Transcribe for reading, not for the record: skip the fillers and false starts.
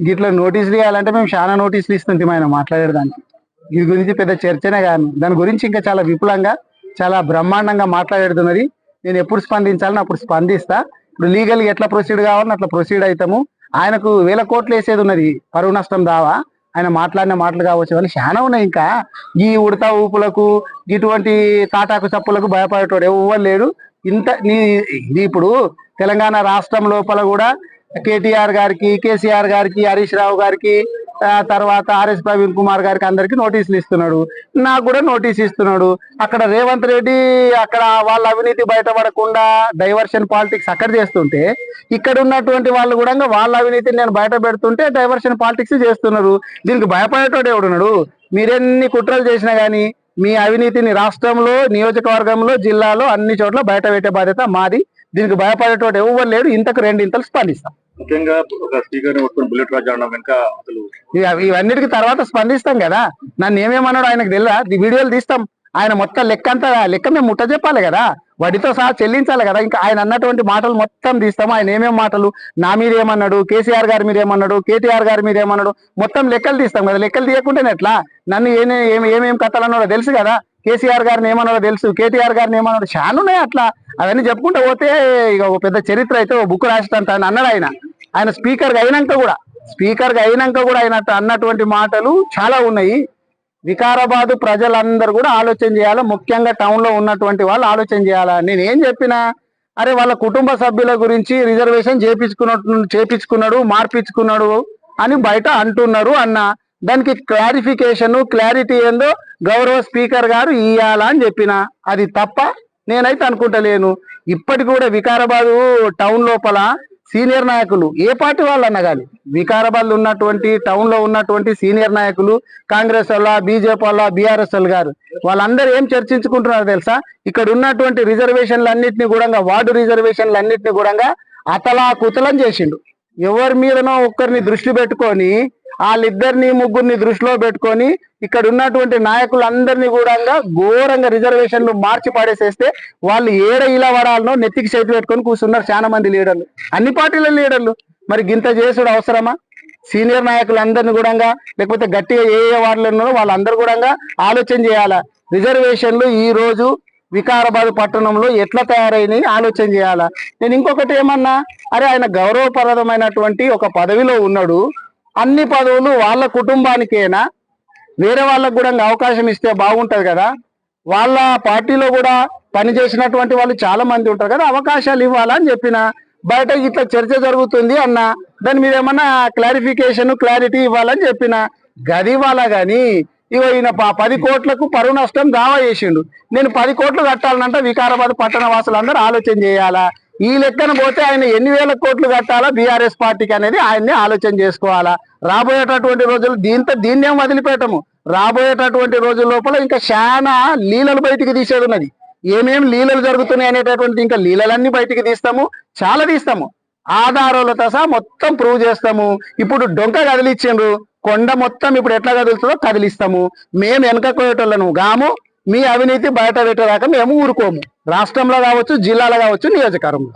గిట్లా నోటీసులు ఇవ్వాలంటే మేము చాలా నోటీసులు ఇస్తుంటాం ఆయన మాట్లాడేదానికి. దీని గురించి పెద్ద చర్చనే కాదు, దాని గురించి ఇంకా చాలా విపులంగా చాలా బ్రహ్మాండంగా మాట్లాడుతున్నది. నేను ఎప్పుడు స్పందించాలని అప్పుడు స్పందిస్తా. ఇప్పుడు లీగల్గా ఎట్లా ప్రొసీడ్ కావాలని అట్లా ప్రొసీడ్ అవుతాము. ఆయనకు 1000 కోట్లు వేసేది ఉన్నది పరువు నష్టం దావా. ఆయన మాట్లాడిన మాటలు కావచ్చు అని చాలా ఉన్నాయి. ఇంకా ఈ ఉడతా ఊపులకు ఇటువంటి తాటాకు చప్పులకు భయపడేటోడు ఎవరు లేడు. ఇది ఇప్పుడు తెలంగాణ రాష్ట్రం లోపల కూడా కేటీఆర్ గారికి, కేసీఆర్ గారికి, హరీష్ రావు గారికి, తర్వాత ఆర్ఎస్ ప్రవీణ్ కుమార్ గారికి అందరికి నోటీసులు ఇస్తున్నాడు. నాకు కూడా నోటీస్ ఇస్తున్నాడు. అక్కడ రేవంత్ రెడ్డి అక్కడ వాళ్ళ అవినీతి బయటపడకుండా డైవర్షన్ పాలిటిక్స్ అక్కడ చేస్తుంటే, ఇక్కడ ఉన్నటువంటి వాళ్ళు కూడా వాళ్ళ అవినీతిని నేను బయట పెడుతుంటే డైవర్షన్ పాలిటిక్స్ చేస్తున్నారు. దీనికి భయపడేటోడు ఎవడున్నాడు? మీరెన్ని కుట్రలు చేసినా గానీ మీ అవినీతిని రాష్ట్రంలో, నియోజకవర్గంలో, జిల్లాలో అన్ని చోట్ల బయట పెట్టే బాధ్యత మాది. దీనికి భయపడేటోడు ఎవరు లేడు. ఇంతకు 2 ఇంతలు స్పందిస్తాం. ముఖ్యంగా ఒక స్పీకర్ బుల్లెట్ రాజు వెనక అసలు ఇవన్నిటికి తర్వాత స్పందిస్తాం కదా. నన్ను ఏమేమన్నాడు ఆయనకు తెలియదా? వీడియోలు తీస్తాం. ఆయన మొత్తం లెక్క మేము ముట్ట చెప్పాలి కదా, వడితో సహా చెల్లించాలి కదా. ఇంకా ఆయన అన్నటువంటి మాటలు మొత్తం తీస్తాము. ఆయన ఏమేమి మాటలు నా మీద ఏమన్నాడు, కేసీఆర్ గారి మీద ఏమన్నాడు, కేటీఆర్ గారి మీద ఏమన్నాడు, మొత్తం లెక్కలు తీస్తాం కదా. లెక్కలు తీయకుంటేనే ఎట్లా? నన్ను ఏమేమి కథలు అన్నాడో తెలుసు కదా. కేసీఆర్ గారిని ఏమన్నాడో తెలుసు, కేటీఆర్ గారిని ఏమన్నాడు, చాలా ఉన్నాయి అట్లా. అవన్నీ చెప్పుకుంటూ పోతే ఇక ఒక పెద్ద చరిత్ర అయితే ఓ బుక్ రాసినంత అన్నాడు ఆయన స్పీకర్గా అయినాక కూడా ఆయన అన్నటువంటి మాటలు చాలా ఉన్నాయి. వికారాబాద్ ప్రజలందరూ కూడా ఆలోచన చేయాలా, ముఖ్యంగా టౌన్ లో ఉన్నటువంటి వాళ్ళు ఆలోచన చేయాలా. నేను ఏం చెప్పినా, అరే వాళ్ళ కుటుంబ సభ్యుల గురించి రిజర్వేషన్ చేపించుకున్నాడు, మార్పించుకున్నాడు అని బయట అంటున్నారు అన్న. దానికి క్లారిటీ ఏందో గౌరవ స్పీకర్ గారు ఇయ్యాలా అని చెప్పిన. అది తప్ప నేనైతే అనుకుంటలేను. ఇప్పటికి కూడా వికారాబాద్ టౌన్ లోపల సీనియర్ నాయకులు, ఏ పార్టీ వాళ్ళు అన్నా కానీ, వికారాబాద్ ఉన్నటువంటి టౌన్ లో ఉన్నటువంటి సీనియర్ నాయకులు, కాంగ్రెస్ వాళ్ళ, బీజేపీ వాళ్ళ, బీఆర్ఎస్ వాళ్ళు గారు, వాళ్ళందరూ ఏం చర్చించుకుంటున్నారు తెలుసా? ఇక్కడ ఉన్నటువంటి రిజర్వేషన్లు అన్నింటినీ కూడా, వార్డు రిజర్వేషన్లు అన్నింటినీ కూడా అతలా కుతలం చేసిండు. ఎవరి మీదనో ఒక్కరిని దృష్టి పెట్టుకొని, వాళ్ళిద్దరిని ముగ్గురిని దృష్టిలో పెట్టుకొని ఇక్కడ ఉన్నటువంటి నాయకులందరినీ కూడా ఘోరంగా రిజర్వేషన్లు మార్చి పడేసేస్తే వాళ్ళు ఇలా పడాలనో నెత్తికి చేతి పెట్టుకొని కూర్చున్నారు చాలా మంది లీడర్లు, అన్ని పార్టీల లీడర్లు. మరి గింత చేసుడు అవసరమా? సీనియర్ నాయకులందరినీ కూడా, లేకపోతే గట్టిగా ఏ వార్డులు ఉన్నారో వాళ్ళందరూ కూడా ఆలోచన చేయాలా. రిజర్వేషన్లు ఈ రోజు వికారాబాద్ పట్టణంలో ఎట్లా తయారైనాయి ఆలోచన చేయాలా. నేను ఇంకొకటి ఏమన్నా, అరే ఆయన గౌరవప్రదమైనటువంటి ఒక పదవిలో ఉన్నాడు, అన్ని పదవులు వాళ్ళ కుటుంబానికేనా, వేరే వాళ్ళకు కూడా అవకాశం ఇస్తే బాగుంటది కదా. వాళ్ళ పార్టీలో కూడా పనిచేసినటువంటి వాళ్ళు చాలా మంది ఉంటారు కదా, అవకాశాలు ఇవ్వాలని చెప్పిన. బయట ఇట్లా చర్చ జరుగుతుంది అన్న, దాని మీద ఏమన్నా క్లారిటీ ఇవ్వాలని చెప్పిన. గది ఇవ్వాలా గాని ఇగో ఈయన 10 కోట్లకు పరువు నష్టం దావా చేసిండు. నేను 10 కోట్లు కట్టాలనంట వికారాబాద్ పట్టణ వాసులందరూ ఆలోచన చేయాలా. ఈ లెక్కన పోతే ఆయన ఎన్ని వేల కోట్లు కట్టాలా బీఆర్ఎస్ పార్టీకి అనేది ఆయన్ని ఆలోచన చేసుకోవాలా. రాబోయేటటువంటి రోజులు దీన్నేం వదిలిపెట్టము. రాబోయేటటువంటి రోజుల లోపల ఇంకా చాలా లీలలు బయటికి తీసేది ఉన్నది. ఏమేమి లీలలు జరుగుతున్నాయి అనేటటువంటి ఇంకా లీలలన్నీ బయటికి తీస్తాము, చాలా తీస్తాము. ఆధారాలతో సహా మొత్తం ప్రూవ్ చేస్తాము. ఇప్పుడు డొంక కదిలిచ్చిండ్రు, కొండ మొత్తం ఇప్పుడు ఎట్లా కదులుతుందో కదిలిస్తాము. మేము వెనకపోయేటోళ్ళను గాము, మీ అవినీతి బయట పెట్టేదాకా మేము ఊరుకోము. రాష్ట్రంలో కావచ్చు, జిల్లాలో కావచ్చు, నియోజకవర్గంలో.